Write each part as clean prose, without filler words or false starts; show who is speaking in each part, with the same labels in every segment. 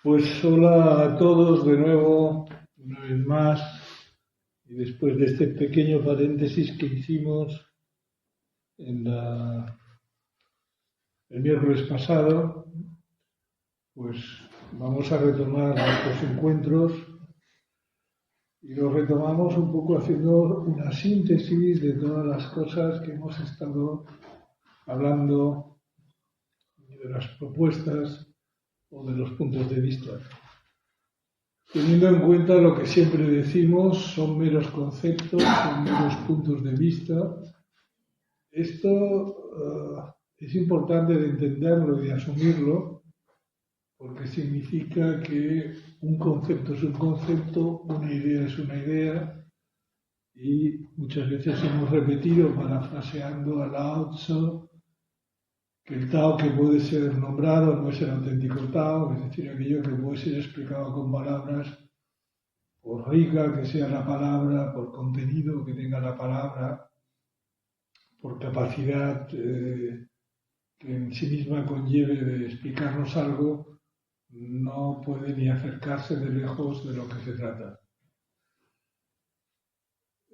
Speaker 1: Pues hola a todos de nuevo, una vez más, y después de este pequeño paréntesis que hicimos en el miércoles pasado, pues vamos a retomar nuestros encuentros y los retomamos un poco haciendo una síntesis de todas las cosas que hemos estado hablando, de las propuestas o de los puntos de vista. Teniendo en cuenta lo que siempre decimos, son meros conceptos, son meros puntos de vista. Esto es importante de entenderlo y de asumirlo, porque significa que un concepto es un concepto, una idea es una idea, y muchas veces hemos repetido, parafraseando a Lao Tzu, que el Tao que puede ser nombrado no es el auténtico Tao, es decir, aquello que puede ser explicado con palabras, por rica que sea la palabra, por contenido que tenga la palabra, por capacidad que en sí misma conlleve de explicarnos algo, no puede ni acercarse de lejos de lo que se trata.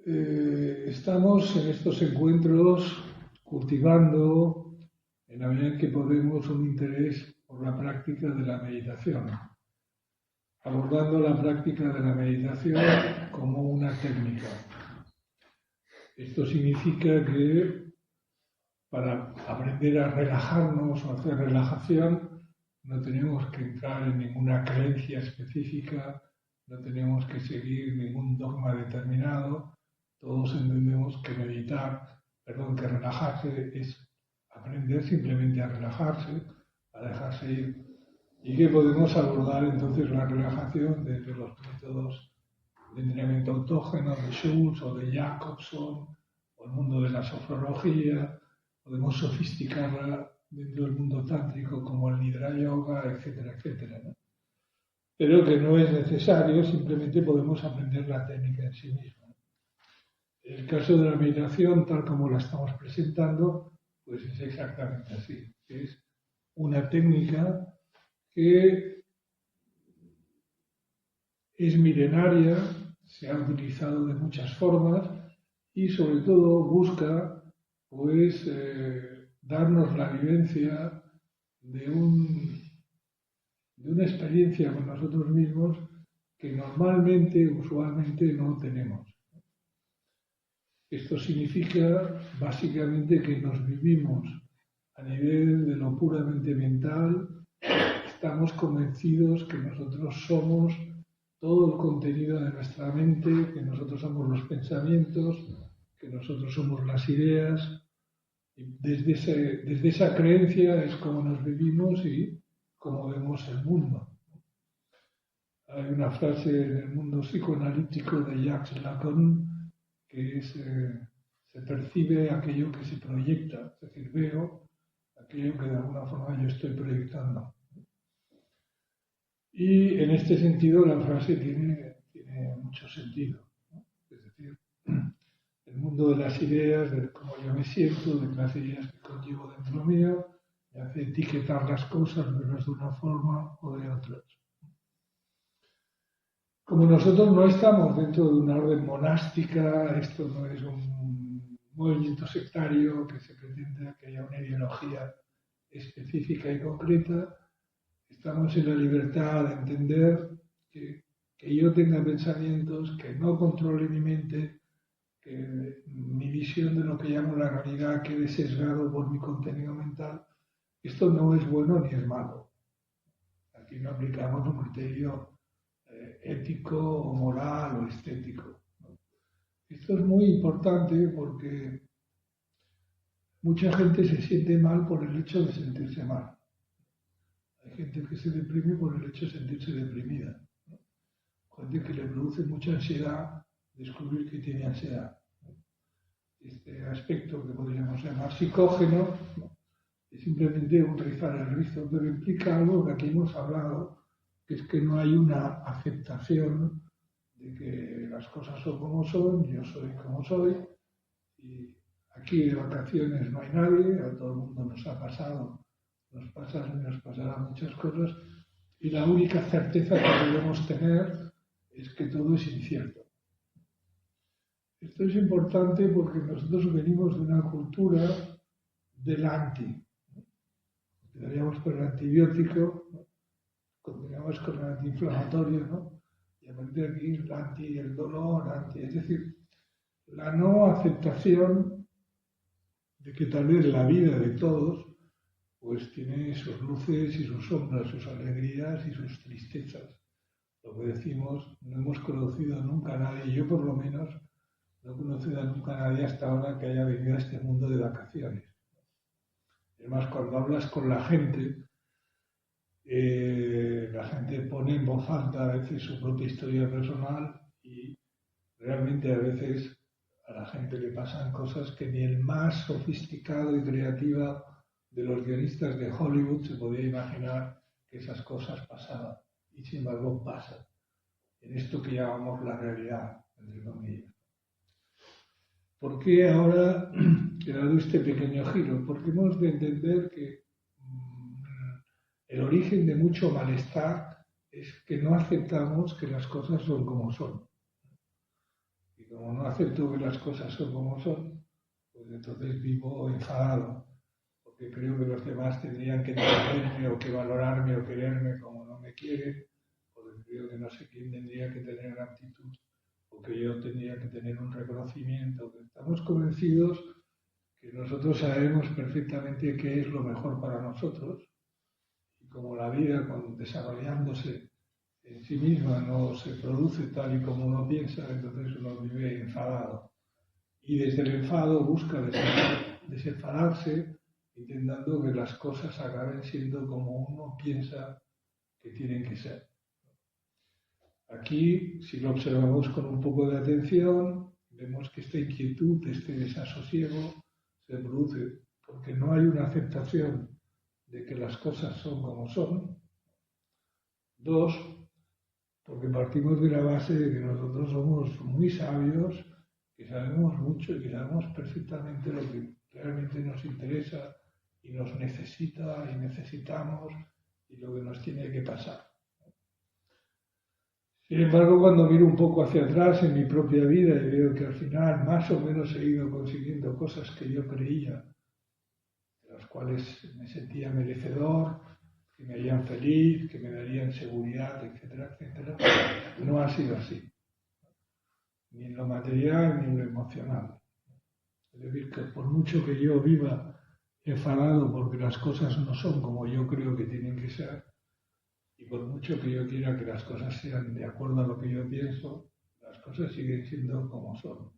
Speaker 1: Estamos en estos encuentros cultivando, en la medida en que podemos, un interés por la práctica de la meditación, abordando la práctica de la meditación como una técnica. Esto significa que para aprender a relajarnos o hacer relajación no tenemos que entrar en ninguna creencia específica, no tenemos que seguir ningún dogma determinado. Todos entendemos que que relajarse es aprender simplemente a relajarse, a dejarse ir, y que podemos abordar entonces la relajación desde los métodos de entrenamiento autógeno de Schultz o de Jacobson, o el mundo de la sofrología. Podemos sofisticarla dentro del mundo tántrico como el Nidra Yoga, etcétera, etcétera, ¿no? Pero que no es necesario, simplemente podemos aprender la técnica en sí misma. En el caso de la meditación, tal como la estamos presentando, pues es exactamente así. Es una técnica que es milenaria, se ha utilizado de muchas formas y sobre todo busca pues darnos la vivencia de, de una experiencia con nosotros mismos que normalmente, usualmente no tenemos. Esto significa básicamente que nos vivimos a nivel de lo puramente mental, estamos convencidos que nosotros somos todo el contenido de nuestra mente, que nosotros somos los pensamientos, que nosotros somos las ideas. Y desde esa creencia es como nos vivimos y cómo vemos el mundo. Hay una frase en el mundo psicoanalítico de Jacques Lacan que es, se percibe aquello que se proyecta, es decir, veo aquello que de alguna forma yo estoy proyectando. Y en este sentido la frase tiene mucho sentido, ¿no? Es decir, el mundo de las ideas, de cómo yo me siento, de las ideas que conllevo dentro mío, me hace etiquetar las cosas, verlas de una forma o de otras. Como nosotros no estamos dentro de una orden monástica, esto no es un movimiento sectario que se pretende que haya una ideología específica y concreta, estamos en la libertad de entender que yo tenga pensamientos, que no controle mi mente, que mi visión de lo que llamo la realidad quede sesgado por mi contenido mental. Esto no es bueno ni es malo. Aquí no aplicamos un criterio ético o moral o estético, ¿no? Esto es muy importante porque mucha gente se siente mal por el hecho de sentirse mal. Hay gente que se deprime por el hecho de sentirse deprimida, ¿no? Gente que le produce mucha ansiedad descubrir que tiene ansiedad. Este aspecto que podríamos llamar psicógeno, ¿no? Es simplemente un rizar el rizo, pero implica algo que aquí hemos hablado, que es que no hay una aceptación de que las cosas son como son, yo soy como soy, y aquí de vacaciones no hay nadie, a todo el mundo nos ha pasado, nos pasan y nos pasarán muchas cosas, Y la única certeza que podemos tener es que todo es incierto. Esto es importante porque nosotros venimos de una cultura del anti. Empezaríamos con el antibiótico, ¿no? Continuamos con el antiinflamatorio, ¿no? Y a partir de aquí el anti, el dolor, es decir, la no aceptación de que tal vez la vida de todos pues tiene sus luces y sus sombras, sus alegrías y sus tristezas. Lo que decimos, no hemos conocido nunca a nadie, yo por lo menos no he conocido nunca a nadie hasta ahora que haya venido a este mundo de vacaciones. Además, cuando hablas con la gente pone en voz alta a veces su propia historia personal y realmente a veces a la gente le pasan cosas que ni el más sofisticado y creativa de los guionistas de Hollywood se podía imaginar que esas cosas pasaban. Y sin embargo pasan. En esto que llamamos la realidad, entre comillas. ¿Por qué ahora he dado este pequeño giro? Porque hemos de entender que el origen de mucho malestar es que no aceptamos que las cosas son como son. Y como no acepto que las cosas son como son, pues entonces vivo enfadado, porque creo que los demás tendrían que entenderme o que valorarme o quererme como no me quieren, porque creo que no sé quién tendría que tener gratitud o que yo tendría que tener un reconocimiento. Estamos convencidos que nosotros sabemos perfectamente qué es lo mejor para nosotros y como la vida, desarrollándose en sí misma, no se produce tal y como uno piensa, entonces uno vive enfadado. Y desde el enfado busca desenfadarse, intentando que las cosas acaben siendo como uno piensa que tienen que ser. Aquí, si lo observamos con un poco de atención, vemos que esta inquietud, este desasosiego, se produce porque no hay una aceptación de que las cosas son como son. Dos, porque partimos de la base de que nosotros somos muy sabios, que sabemos mucho y que sabemos perfectamente lo que realmente nos interesa y nos necesita y necesitamos y lo que nos tiene que pasar. Sin embargo, cuando miro un poco hacia atrás en mi propia vida y veo que al final más o menos he ido consiguiendo cosas que yo creía, de las cuales me sentía merecedor, que me harían feliz, que me darían seguridad, etcétera, etcétera, no ha sido así. Ni en lo material ni en lo emocional. Es decir, que por mucho que yo viva enfadado porque las cosas no son como yo creo que tienen que ser, y por mucho que yo quiera que las cosas sean de acuerdo a lo que yo pienso, las cosas siguen siendo como son.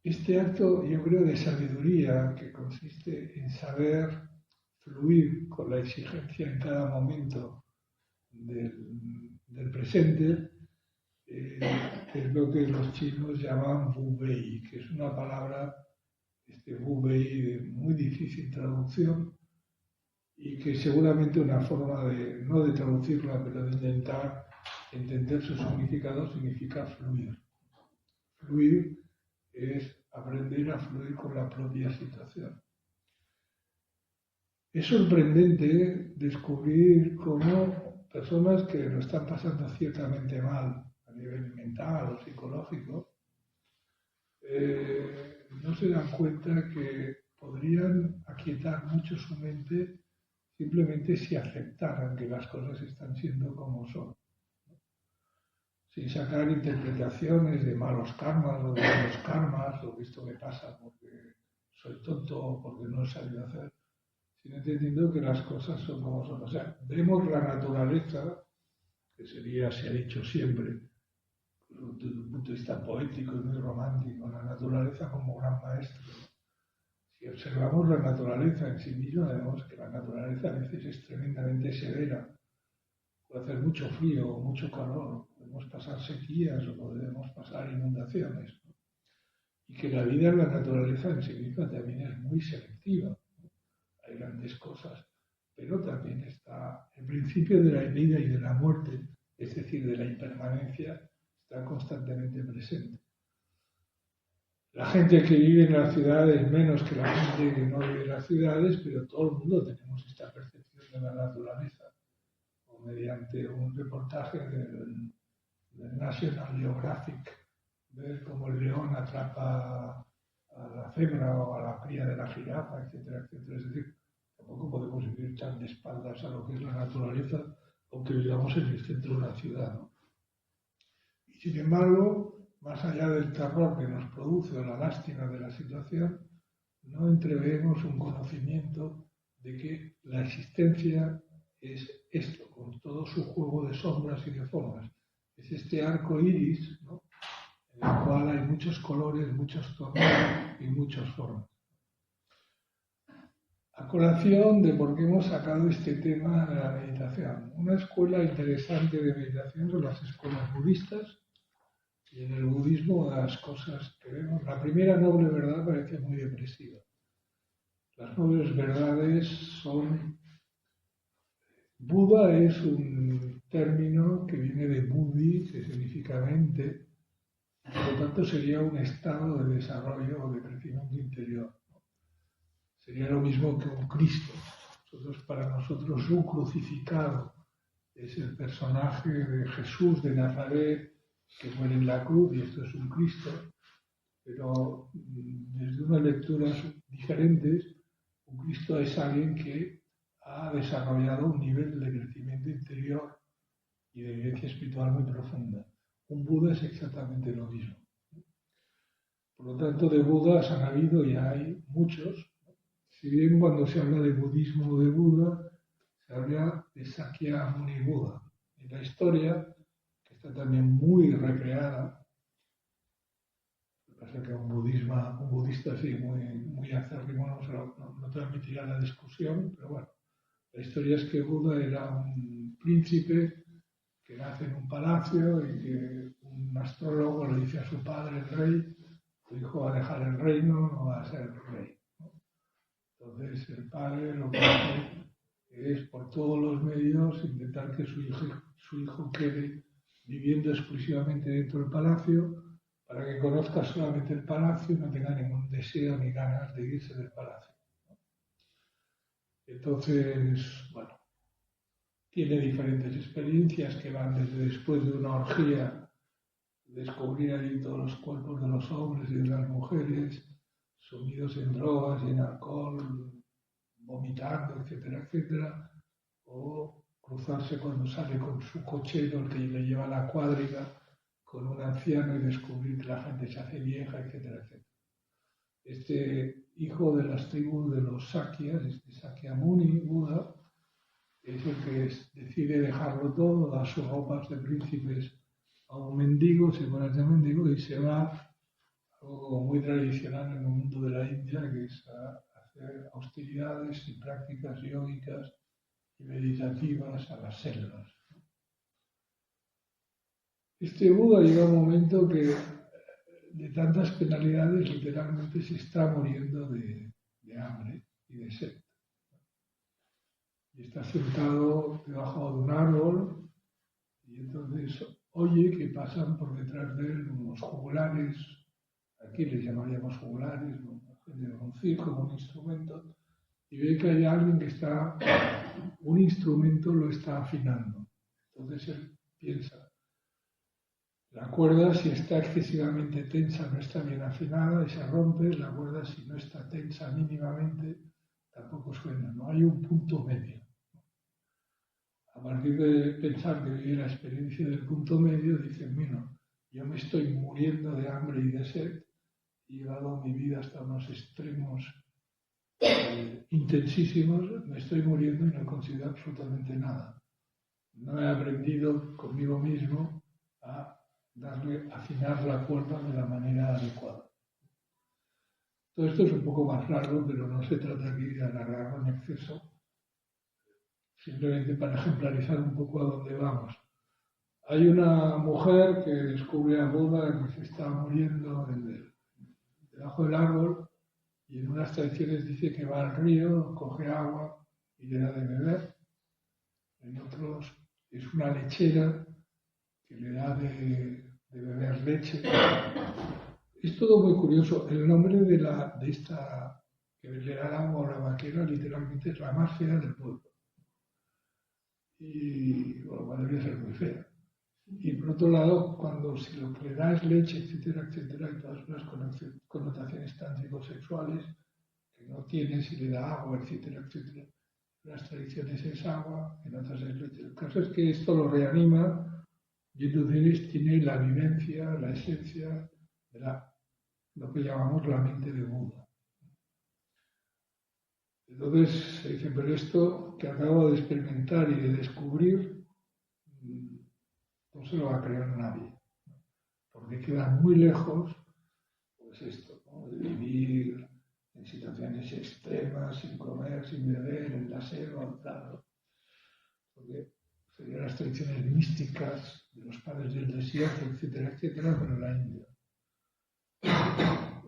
Speaker 1: Este acto, yo creo, de sabiduría, que consiste en saber fluir con la exigencia en cada momento del presente, es lo que los chinos llaman Wu Wei, que es una palabra, Wu Wei, de muy difícil traducción, y que seguramente una forma de, no de traducirla, pero de intentar entender su significado significa fluir. Fluir es aprender a fluir con la propia situación. Es sorprendente descubrir cómo personas que lo están pasando ciertamente mal a nivel mental o psicológico, no se dan cuenta que podrían aquietar mucho su mente simplemente si aceptaran que las cosas están siendo como son, sin sacar interpretaciones de malos karmas o de buenos karmas, o que esto me pasa porque soy tonto o porque no he sabido hacer, sino entendiendo que las cosas son como son. O sea, vemos la naturaleza, que sería, se ha dicho siempre, desde un punto de vista poético y muy romántico, la naturaleza como gran maestro. Si observamos la naturaleza en sí misma, vemos que la naturaleza a veces es tremendamente severa. Puede hacer mucho frío o mucho calor, podemos pasar sequías o podemos pasar inundaciones. ¿No? Y que la vida en la naturaleza en sí misma también es muy selectiva. Hay grandes cosas, pero también está el principio de la vida y de la muerte, es decir, de la impermanencia, está constantemente presente. La gente que vive en las ciudades menos que la gente que no vive en las ciudades, pero todo el mundo tenemos esta percepción de la naturaleza, o mediante un reportaje del National Geographic, ver cómo el león atrapa a la cebra o a la cría de la jirafa, etcétera, etcétera. Es decir, tampoco podemos vivir tan de espaldas a lo que es la naturaleza, aunque vivamos en el centro de una ciudad, ¿no? Y sin embargo, más allá del terror que nos produce o la lástima de la situación, no entrevemos un conocimiento de que la existencia es esto, con todo su juego de sombras y de formas. Es este arco iris, ¿no?, en el cual hay muchos colores, muchos tonos y muchas formas. A colación de por qué hemos sacado este tema de la meditación. Una escuela interesante de meditación son las escuelas budistas, y en el budismo las cosas que vemos. La primera noble verdad parece muy depresiva. Las nobles verdades son... Buda es un término que viene de Buddhi, que significa mente, por lo tanto sería un estado de desarrollo o de crecimiento interior. Sería lo mismo que un Cristo. Para nosotros un crucificado es el personaje de Jesús de Nazaret que muere en la cruz, y esto es un Cristo, pero desde unas lecturas diferentes, un Cristo es alguien que ha desarrollado un nivel de crecimiento interior y de vivencia espiritual muy profunda. Un Buda es exactamente lo mismo. Por lo tanto, de Budas han habido y hay muchos. Si bien cuando se habla de budismo o de Buda, se habla de Sakyamuni Buda. En la historia, que está también muy recreada, lo que pasa es que un budista así muy acérrimo no transmitirá la discusión, pero bueno, la historia es que Buda era un príncipe que nace en un palacio y que un astrólogo le dice a su padre, el rey: tu hijo va a dejar el reino, no va a ser rey, ¿no? Entonces el padre lo que hace es por todos los medios intentar que su hijo quede viviendo exclusivamente dentro del palacio, para que conozca solamente el palacio y no tenga ningún deseo ni ganas de irse del palacio. Entonces, bueno, tiene diferentes experiencias que van desde después de una orgía, descubrir allí todos los cuerpos de los hombres y de las mujeres, sumidos en drogas y en alcohol, vomitando, etcétera, etcétera, o cruzarse cuando sale con su cochero, el que le lleva la cuadriga, con un anciano y descubrir que la gente se hace vieja, etcétera, etcétera. Este hijo de las tribus de los Sakyas, este Sakyamuni Buda, es el que decide dejarlo todo, da sus ropas de príncipes a un mendigo, se pone de mendigo y se va a algo muy tradicional en el mundo de la India, que es a hacer austeridades y prácticas yógicas y meditativas a las selvas. Este Buda llega a un momento que de tantas penalidades literalmente se está muriendo de hambre y de sed. Y está sentado debajo de un árbol y entonces oye que pasan por detrás de él unos juglares, aquí les llamaríamos juglares, un circo, un instrumento, y ve que hay alguien que un instrumento lo está afinando. Entonces él piensa, la cuerda si está excesivamente tensa no está bien afinada y se rompe, la cuerda si no está tensa mínimamente tampoco suena, no hay un punto medio. A partir de pensar que vive la experiencia del punto medio, dicen, mira, yo me estoy muriendo de hambre y de sed, he llevado mi vida hasta unos extremos intensísimos, me estoy muriendo y no considero absolutamente nada. No he aprendido conmigo mismo a afinar la cuerda de la manera adecuada. Todo esto es un poco más largo, pero no se trata aquí de alargarlo en exceso, simplemente para ejemplarizar un poco a dónde vamos. Hay una mujer que descubre a Buda que se está muriendo debajo del árbol, y en unas tradiciones dice que va al río, coge agua y le da de beber. En otros es una lechera que le da de beber leche. es todo muy curioso. El nombre de esta que le da agua a la vaquera literalmente es la más fea del pueblo. Y bueno, debe ser muy fea. Y por otro lado, cuando si lo que le da es leche, etcétera, etcétera, y todas las connotaciones tántrico-sexuales que no tiene si le da agua, etcétera, etcétera. En las tradiciones es agua, en otras es leche. El caso es que esto lo reanima y entonces tiene la vivencia, la esencia de lo que llamamos la mente de Buda. Entonces se dice, pero esto que acabo de experimentar y de descubrir no se lo va a creer nadie, porque queda muy lejos, pues esto, ¿no? De vivir en situaciones extremas, sin comer, sin beber, en la selva, claro, porque serían las tradiciones místicas de los padres del desierto, etcétera, etcétera, pero en la India.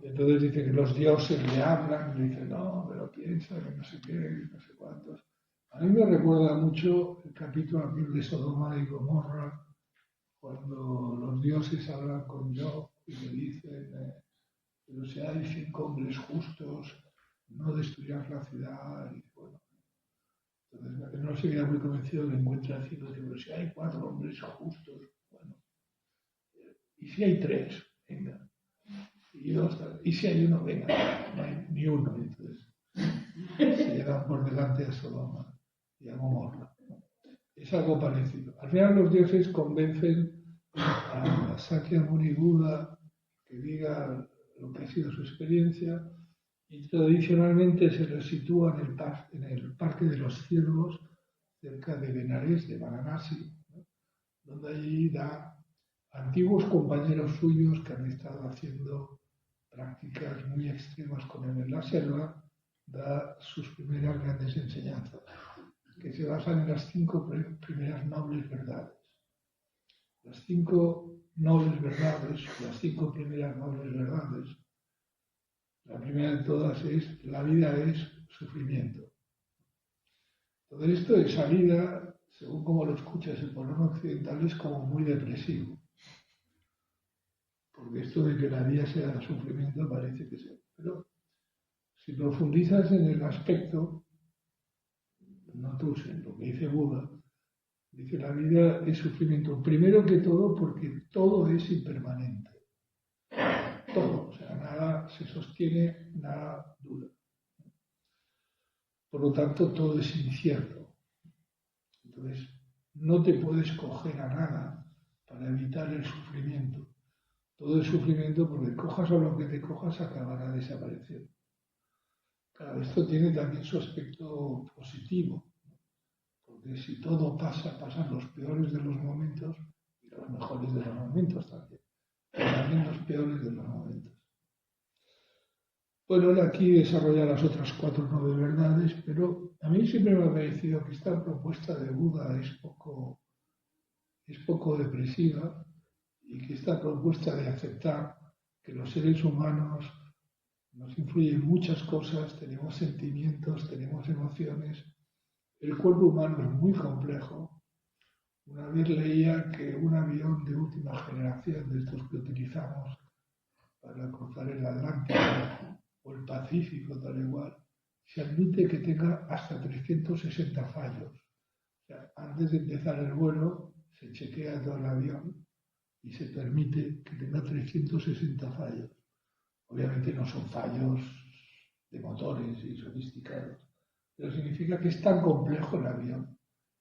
Speaker 1: Entonces dice que los dioses le hablan, le dicen, no, pero piensa que no sé qué, no sé cuántos. A mí me recuerda mucho el capítulo de Sodoma y Gomorra, cuando los dioses hablan con Job y le dicen, pero si hay 5 hombres justos, no destruirás la ciudad. Y bueno, entonces no se queda muy convencido que encuentra diciendo, pero si hay 4 hombres justos, bueno, y si hay 3, venga. Y 2, y si hay 1, venga, no hay ni uno. Entonces se llevan por delante a Sodoma y a Gomorra. Es algo parecido. Al final los dioses convencen a Sakyamuni Buda que diga lo que ha sido su experiencia y tradicionalmente se le sitúa en el Parque de los Ciervos, cerca de Benares, de Varanasi, ¿no? Donde allí da antiguos compañeros suyos que han estado haciendo prácticas muy extremas con él en la selva, da sus primeras grandes enseñanzas, que se basan en las 5 primeras nobles verdades. Las 5 nobles verdades, las 5 primeras nobles verdades, la primera de todas es, la vida es sufrimiento. Todo esto de salida, según como lo escuchas en Polón Occidental, es como muy depresivo. Porque esto de que la vida sea sufrimiento parece que sea. Pero si profundizas en el aspecto, no tú, en lo que dice Buda, dice la vida es sufrimiento. Primero que todo porque todo es impermanente. Todo, o sea, nada se sostiene, nada dura. Por lo tanto, todo es incierto. Entonces, no te puedes coger a nada para evitar el sufrimiento. Todo es sufrimiento porque cojas a lo que te cojas acabará desapareciendo. Claro, esto tiene también su aspecto positivo, porque si todo pasa, pasan los peores de los momentos y los mejores de los momentos también. Pero también los peores de los momentos. Bueno, él aquí desarrolla las otras 4 nobles verdades, pero a mí siempre me ha parecido que esta propuesta de Buda es poco depresiva y que esta propuesta de aceptar que los seres humanos nos influyen muchas cosas, tenemos sentimientos, tenemos emociones, el cuerpo humano es muy complejo. Una vez leía que un avión de última generación, de estos que utilizamos para cruzar el Atlántico o el Pacífico, tal igual, se admite que tenga hasta 360 fallos. O sea, antes de empezar el vuelo, se chequea todo el avión y se permite que tenga 360 fallos. Obviamente no son fallos de motores y sofisticados, pero significa que es tan complejo el avión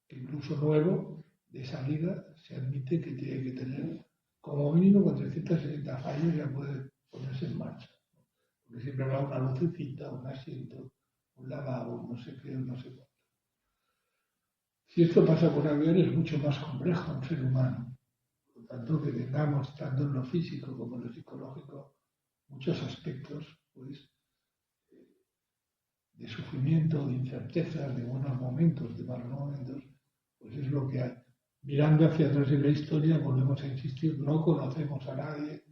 Speaker 1: que incluso nuevo, de salida, se admite que tiene que tener como mínimo con 360 fallos ya puede ponerse en marcha. Porque siempre habrá una lucecita, un asiento, un lavabo, no sé qué, no sé cuánto. Si esto pasa con avión es mucho más complejo en un ser humano. Por lo tanto, que tengamos, tanto en lo físico como en lo psicológico, muchos aspectos, pues, de sufrimiento, de incertezas, de buenos momentos, de malos momentos, pues es lo que hay. Mirando hacia atrás en la historia, volvemos a insistir, no conocemos a nadie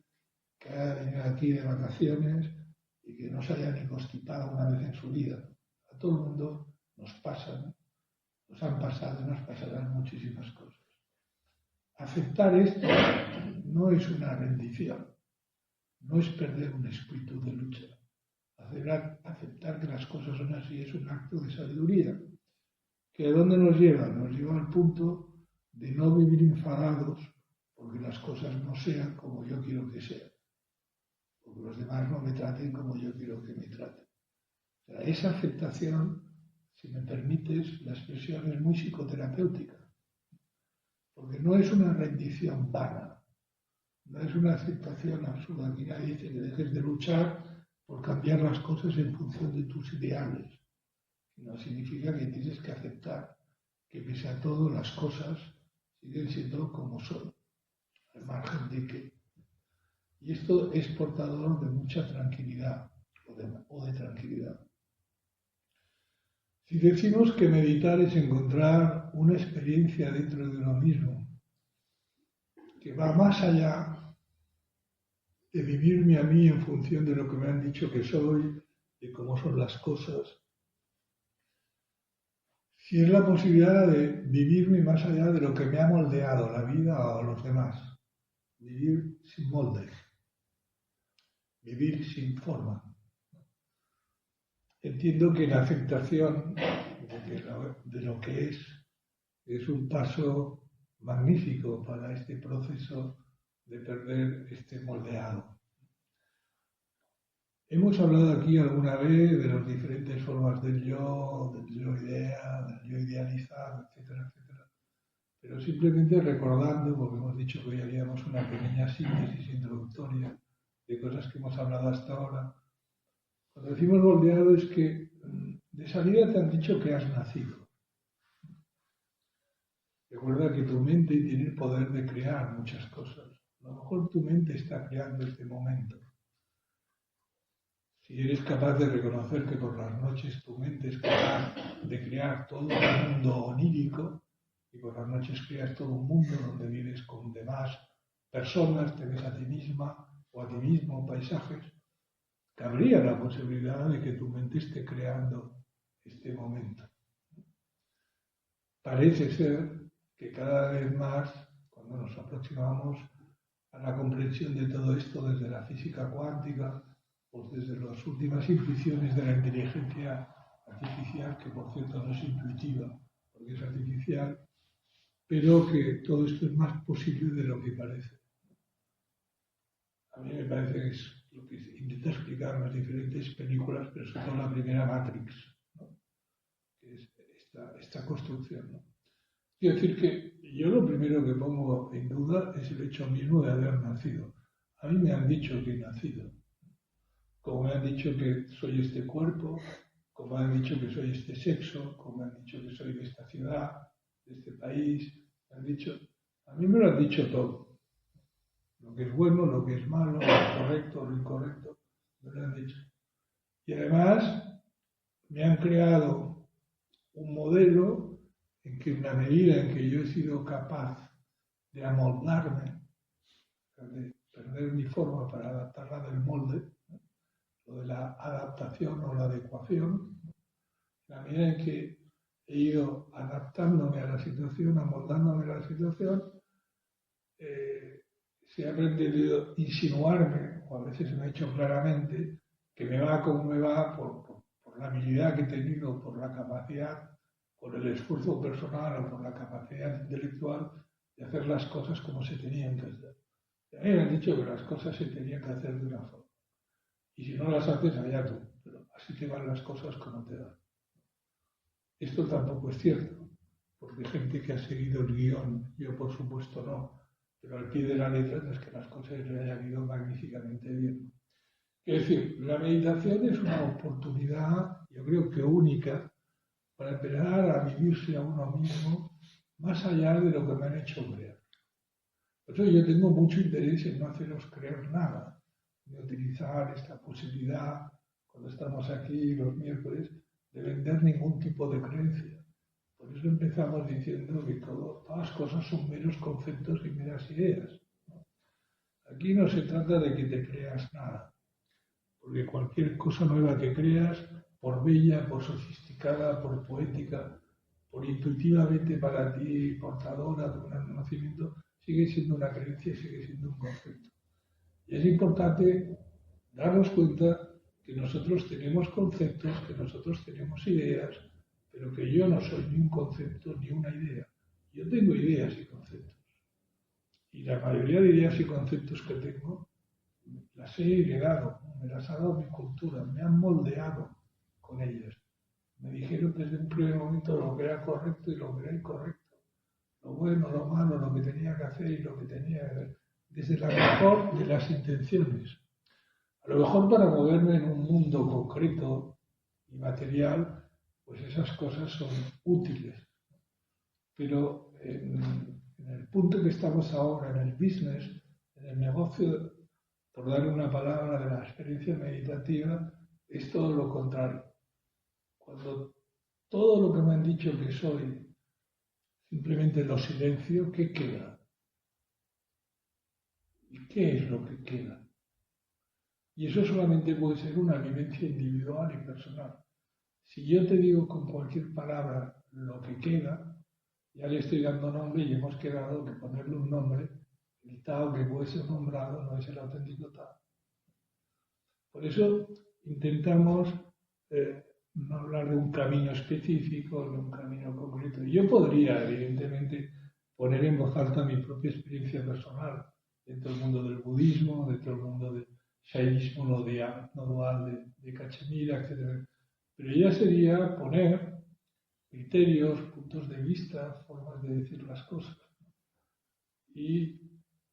Speaker 1: que haya venido aquí de vacaciones y que no se haya ni constipado una vez en su vida. A todo el mundo nos pasan, nos han pasado y nos pasarán muchísimas cosas. Aceptar esto no es una rendición, no es perder un espíritu de lucha. Aceptar que las cosas son así es un acto de sabiduría. ¿Que a dónde nos lleva? Nos lleva al punto de no vivir enfadados porque las cosas no sean como yo quiero que sean, porque los demás no me traten como yo quiero que me traten. O sea, esa aceptación, si me permites, la expresión es muy psicoterapéutica, porque no es una rendición vana, no es una aceptación absurda. Aquí nadie dice que dejes de luchar por cambiar las cosas en función de tus ideales. No significa que tienes que aceptar que pese a todo las cosas siguen siendo como son, al margen de que. Y esto es portador de mucha tranquilidad o de tranquilidad. Si decimos que meditar es encontrar una experiencia dentro de uno mismo que va más allá de vivirme a mí en función de lo que me han dicho que soy, de cómo son las cosas, si es la posibilidad de vivirme más allá de lo que me ha moldeado la vida o los demás, vivir sin moldes, vivir sin forma. Entiendo que la aceptación de lo que es un paso magnífico para este proceso de perder este moldeado. Hemos hablado aquí alguna vez de las diferentes formas del yo idea, del yo idealizado, etcétera, etcétera. Pero simplemente recordando, porque hemos dicho que hoy haríamos una pequeña síntesis introductoria de cosas que hemos hablado hasta ahora. Cuando decimos moldeado es que de salida te han dicho que has nacido. Recuerda que tu mente tiene el poder de crear muchas cosas. A lo mejor tu mente está creando este momento. Si eres capaz de reconocer que por las noches tu mente es capaz de crear todo un mundo onírico y por las noches creas todo un mundo donde vives con demás personas, te ves a ti misma o a ti mismo, paisajes, cabría la posibilidad de que tu mente esté creando este momento. Parece ser que cada vez más, cuando nos aproximamos a la comprensión de todo esto desde la física cuántica, pues desde las últimas intuiciones de la inteligencia artificial, que por cierto no es intuitiva, porque es artificial, pero que todo esto es más posible de lo que parece. A mí me parece que es lo que intenta explicar en las diferentes películas, pero sobre todo la primera Matrix, ¿no? Que es esta construcción, ¿no? Quiero decir que yo lo primero que pongo en duda es el hecho mismo de haber nacido. A mí me han dicho que he nacido. Como me han dicho que soy este cuerpo, como me han dicho que soy este sexo, como me han dicho que soy de esta ciudad, de este país, me han dicho, a mí me lo han dicho todo. Lo que es bueno, lo que es malo, lo correcto, lo incorrecto, me lo han dicho. Y además me han creado un modelo en que en la medida en que yo he sido capaz de amoldarme, de perder mi forma para adaptarla del molde, lo de la adaptación o la adecuación, la medida en que he ido adaptándome a la situación, amoldándome a la situación, se ha pretendido insinuarme, o a veces se me ha hecho claramente, que me va como me va por la habilidad que he tenido, por la capacidad, por el esfuerzo personal o por la capacidad intelectual de hacer las cosas como se tenían que hacer. Y a mí me han dicho que las cosas se tenían que hacer de una forma. Y si no las haces, allá tú. Pero así te van las cosas como te dan. Esto tampoco es cierto, porque gente que ha seguido el guión, yo por supuesto no, pero al pie de la letra no es que las cosas le hayan ido magníficamente bien. Es decir, la meditación es una oportunidad, yo creo que única, para empezar a vivirse a uno mismo más allá de lo que me han hecho creer. Por eso yo tengo mucho interés en no haceros creer nada, de utilizar esta posibilidad, cuando estamos aquí los miércoles, de vender ningún tipo de creencia. Por eso empezamos diciendo que todas las cosas son meros conceptos y meras ideas, ¿no? Aquí no se trata de que te creas nada, porque cualquier cosa nueva que creas, por bella, por sofisticada, por poética, por intuitivamente para ti portadora de un conocimiento, sigue siendo una creencia, sigue siendo un concepto. Y es importante darnos cuenta que nosotros tenemos conceptos, que nosotros tenemos ideas, pero que yo no soy ni un concepto ni una idea. Yo tengo ideas y conceptos. Y la mayoría de ideas y conceptos que tengo las he heredado, me las ha dado mi cultura, me han moldeado con ellas. Me dijeron desde un primer momento lo que era correcto y lo que era incorrecto, lo bueno, lo malo, lo que tenía que hacer y lo que tenía que hacer, desde la mejor de las intenciones. A lo mejor para moverme en un mundo concreto y material, pues esas cosas son útiles. Pero en el punto que estamos ahora, en el business, en el negocio, por dar una palabra de la experiencia meditativa, es todo lo contrario. Cuando todo lo que me han dicho que soy, simplemente lo silencio, ¿qué queda? ¿Y qué es lo que queda? Y eso solamente puede ser una vivencia individual y personal. Si yo te digo con cualquier palabra lo que queda, ya le estoy dando nombre y hemos quedado que ponerle un nombre. El Tao que puede ser nombrado no es el auténtico Tao. Por eso intentamos no hablar de un camino específico, de un camino concreto. Yo podría, evidentemente, poner en voz alta mi propia experiencia personal dentro del mundo del budismo, dentro del mundo del shaivismo no dual de Cachemira, etc. Pero ya sería poner criterios, puntos de vista, formas de decir las cosas. Y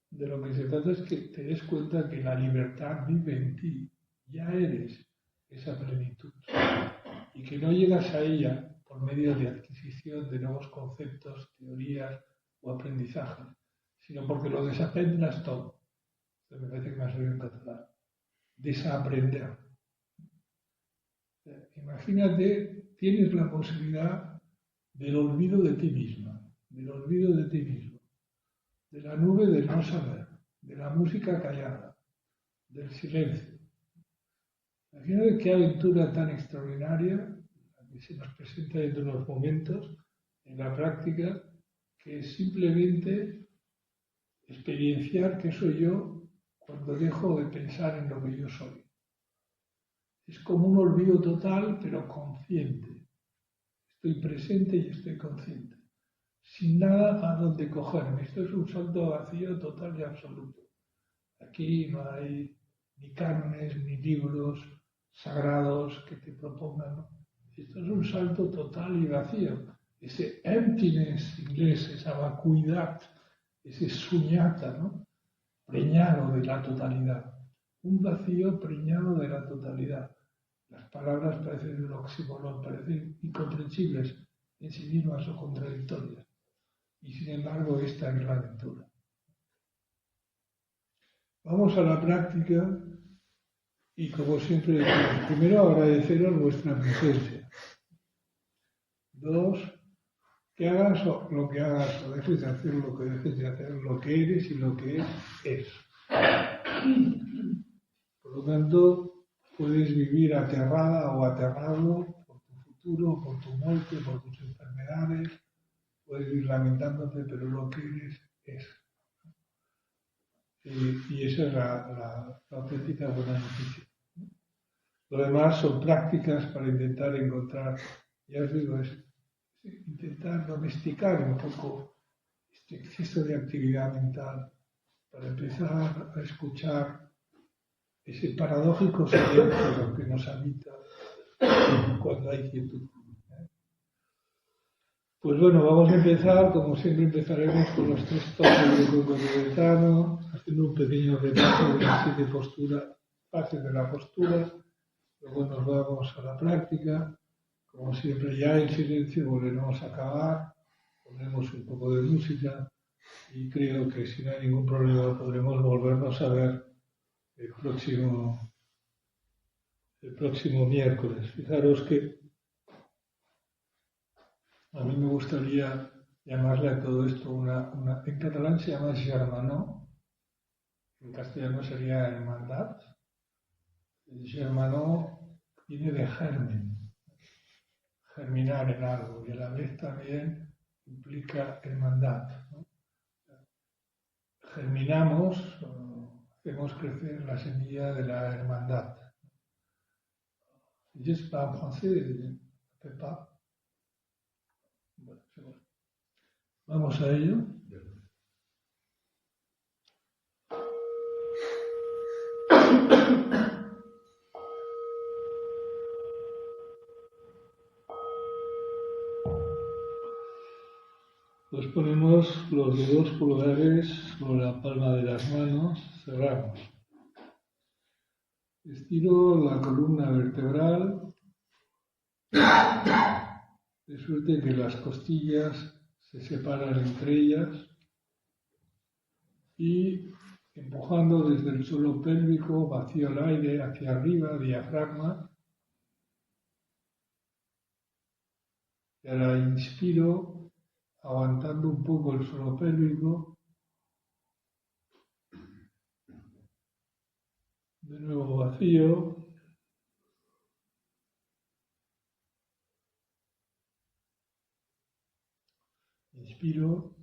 Speaker 1: de lo que se trata es que te des cuenta que la libertad vive en ti, ya eres esa plenitud. Y que no llegas a ella por medio de adquisición de nuevos conceptos, teorías o aprendizajes, sino porque lo desaprendas todo. Esto me parece que me ha salido en catalán. Desaprender. Imagínate, tienes la posibilidad del olvido de ti misma, del olvido de ti mismo, de la nube del no saber, de la música callada, del silencio. Imagínate qué aventura tan extraordinaria la que se nos presenta dentro de unos momentos en la práctica, que es simplemente experienciar qué soy yo cuando dejo de pensar en lo que yo soy. Es como un olvido total, pero consciente. Estoy presente y estoy consciente. Sin nada a donde cogerme. Esto es un salto vacío total y absoluto. Aquí no hay ni cánones, ni libros sagrados que te propongan, ¿no? Esto es un salto total y vacío. Ese emptiness inglés, esa vacuidad, ese suñata, ¿no? Preñado de la totalidad. Un vacío preñado de la totalidad. Las palabras parecen un oxímoron, parecen incomprensibles en sí mismas o contradictorias. Y sin embargo, esta es la aventura. Vamos a la práctica y, como siempre decimos, primero agradeceros vuestra presencia. 2, que hagas lo que hagas o dejes de hacer lo que dejes de hacer, lo que eres y lo que es. Por lo tanto, puedes vivir aterrada o aterrado por tu futuro, por tu muerte, por tus enfermedades. Puedes ir lamentándote, pero lo que eres es. Y esa es la auténtica buena noticia. Lo demás son prácticas para intentar encontrar, ya os digo, es intentar domesticar un poco este exceso de actividad mental para empezar a escuchar ese paradójico silencio que nos habita cuando hay quietud. Pues bueno, vamos a empezar, como siempre empezaremos con los 3 toques del cuerpo tibetano, haciendo un pequeño repaso de las 7 posturas, fases de la postura, luego nos vamos a la práctica, como siempre ya en silencio volveremos a acabar, ponemos un poco de música y creo que si no hay ningún problema podremos volvernos a ver el próximo miércoles. Fijaros que a mí me gustaría llamarle a todo esto en catalán se llama germanó, en castellano sería hermandad. El germanó viene de germen, germinar en algo, y a la vez también implica hermandad, ¿no? Germinamos, hacemos crecer la semilla de la hermandad. Si je parle français, ne peut pas. Bueno, seguro. Vamos a ello. Pues ponemos los dedos pulgares sobre la palma de las manos, cerramos. Estiro la columna vertebral, de suerte que las costillas se separan entre ellas y empujando desde el suelo pélvico, vacío el aire hacia arriba, diafragma. Y ahora inspiro, aguantando un poco el suelo pélvico. De nuevo vacío. Inspiro.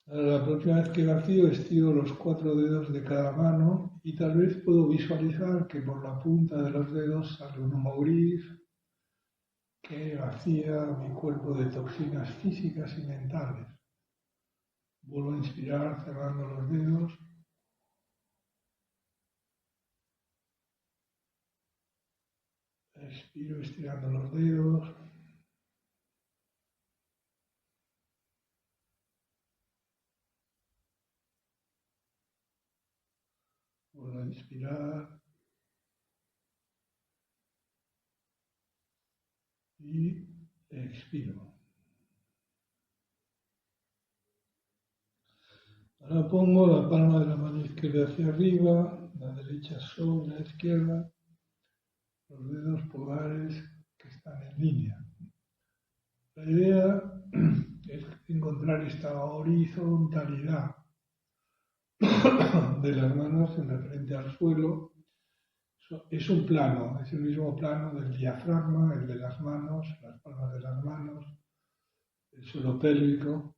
Speaker 1: Ahora la próxima vez que vacío estiro los 4 dedos de cada mano y tal vez puedo visualizar que por la punta de los dedos sale un humo gris que vacía mi cuerpo de toxinas físicas y mentales. Vuelvo a inspirar cerrando los dedos. Expiro estirando los dedos. Vuelvo a inspirar. Y expiro. Ahora pongo la palma de la mano izquierda hacia arriba, la derecha sobre la izquierda, los dedos pulgares que están en línea. La idea es encontrar esta horizontalidad de las manos en referente al suelo. Es un plano, es el mismo plano del diafragma, el de las manos, las palmas de las manos, el suelo pélvico.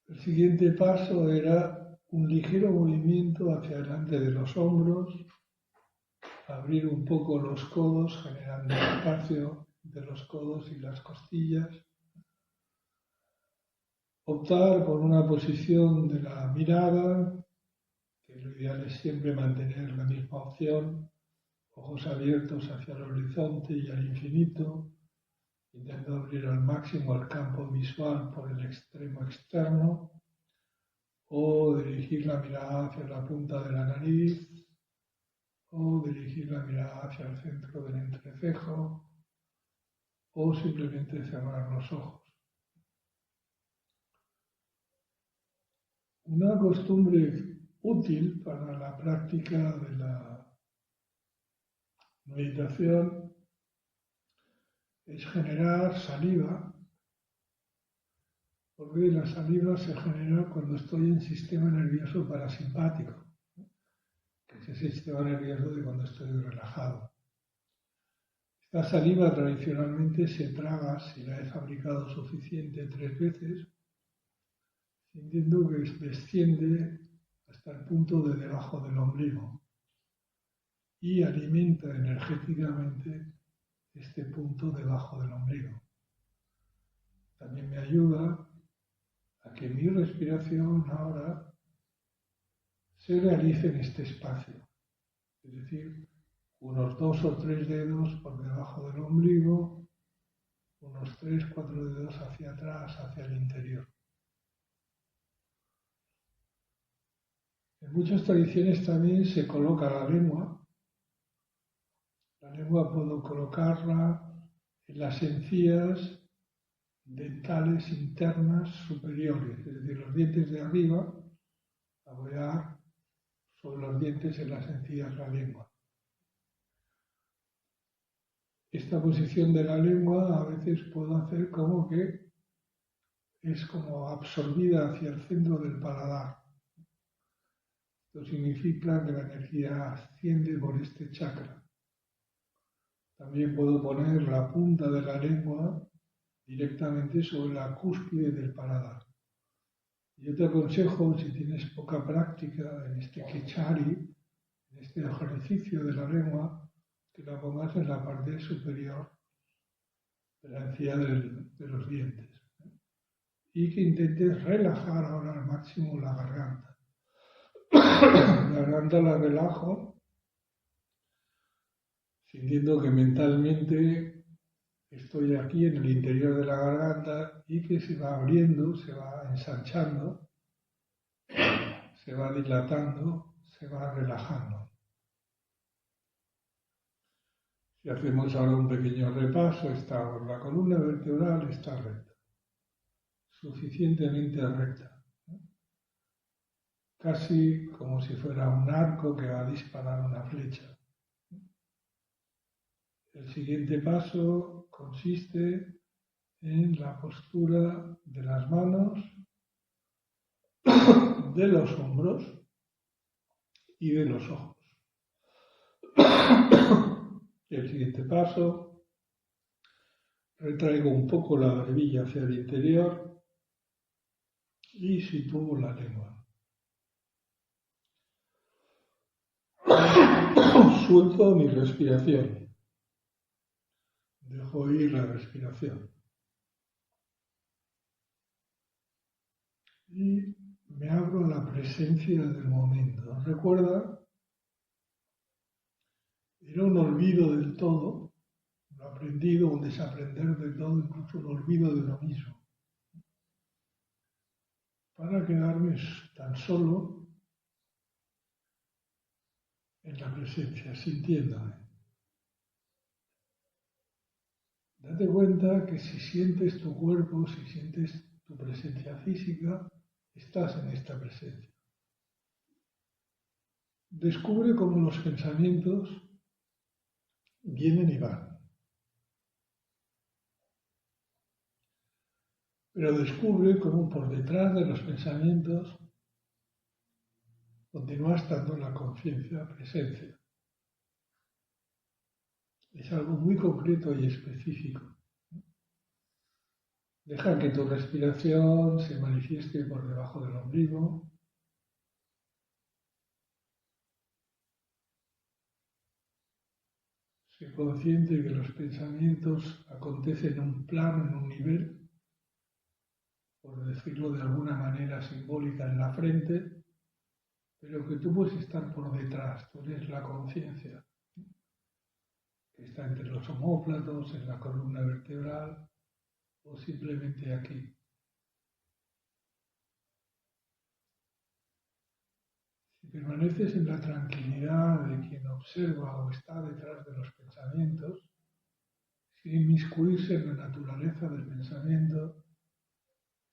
Speaker 1: El siguiente paso era un ligero movimiento hacia adelante de los hombros, abrir un poco los codos, generando espacio entre los codos y las costillas. Optar por una posición de la mirada, que lo ideal es siempre mantener la misma opción, ojos abiertos hacia el horizonte y al infinito, intentando abrir al máximo el campo visual por el extremo externo, o dirigir la mirada hacia la punta de la nariz, o dirigir la mirada hacia el centro del entrecejo, o simplemente cerrar los ojos. Una costumbre útil para la práctica de la meditación es generar saliva, porque la saliva se genera cuando estoy en sistema nervioso parasimpático, que es el sistema nervioso de cuando estoy relajado. Esta saliva tradicionalmente se traga, si la he fabricado suficiente, 3 veces, sintiendo que desciende hasta el punto de debajo del ombligo y alimenta energéticamente este punto debajo del ombligo. También me ayuda a que mi respiración ahora se realice en este espacio, es decir, unos 2 o 3 dedos por debajo del ombligo, unos 3 o 4 dedos hacia atrás, hacia el interior. En muchas tradiciones también se coloca la lengua. La lengua puedo colocarla en las encías dentales internas superiores, es decir, los dientes de arriba, apoyar sobre los dientes en las encías la lengua. Esta posición de la lengua a veces puedo hacer como que es como absorbida hacia el centro del paladar. Esto significa que la energía asciende por este chakra. También puedo poner la punta de la lengua directamente sobre la cúspide del paladar. Yo te aconsejo, si tienes poca práctica en este quechari, en este ejercicio de la lengua, que la pongas en la parte superior de la encía de los dientes y que intentes relajar ahora al máximo la garganta. La garganta la relajo sintiendo que mentalmente estoy aquí en el interior de la garganta y que se va abriendo, se va ensanchando, se va dilatando, se va relajando. Si hacemos ahora un pequeño repaso, la columna vertebral está recta, suficientemente recta, casi como si fuera un arco que va a disparar una flecha. El siguiente paso consiste en la postura de las manos, de los hombros y de los ojos. El siguiente paso, retraigo un poco la barbilla hacia el interior y sitúo la lengua. Suelto mi respiración. Dejo ir la respiración. Y me abro a la presencia del momento. Recuerda, era un olvido del todo, un aprendido, un desaprender de todo, incluso un olvido de lo mismo. Para quedarme tan solo en la presencia, sintiéndome. Date cuenta que si sientes tu cuerpo, si sientes tu presencia física, estás en esta presencia. Descubre cómo los pensamientos vienen y van. Pero descubre cómo por detrás de los pensamientos continúa estando la conciencia, presencia. Es algo muy concreto y específico. Deja que tu respiración se manifieste por debajo del ombligo. Sé consciente que los pensamientos acontecen en un plano, en un nivel, por decirlo de alguna manera simbólica, en la frente, pero que tú puedes estar por detrás, tú eres la conciencia, que está entre los omóplatos, en la columna vertebral o simplemente aquí. Si permaneces en la tranquilidad de quien observa o está detrás de los pensamientos, sin inmiscuirse en la naturaleza del pensamiento,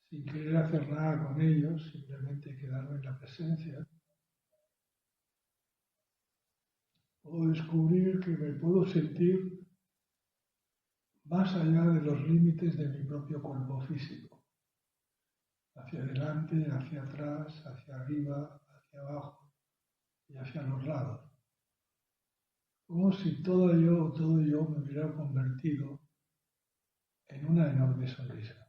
Speaker 1: sin querer hacer nada con ellos, simplemente quedarme en la presencia, puedo descubrir que me puedo sentir más allá de los límites de mi propio cuerpo físico, hacia adelante, hacia atrás, hacia arriba, hacia abajo y hacia los lados, como si todo yo me hubiera convertido en una enorme sonrisa.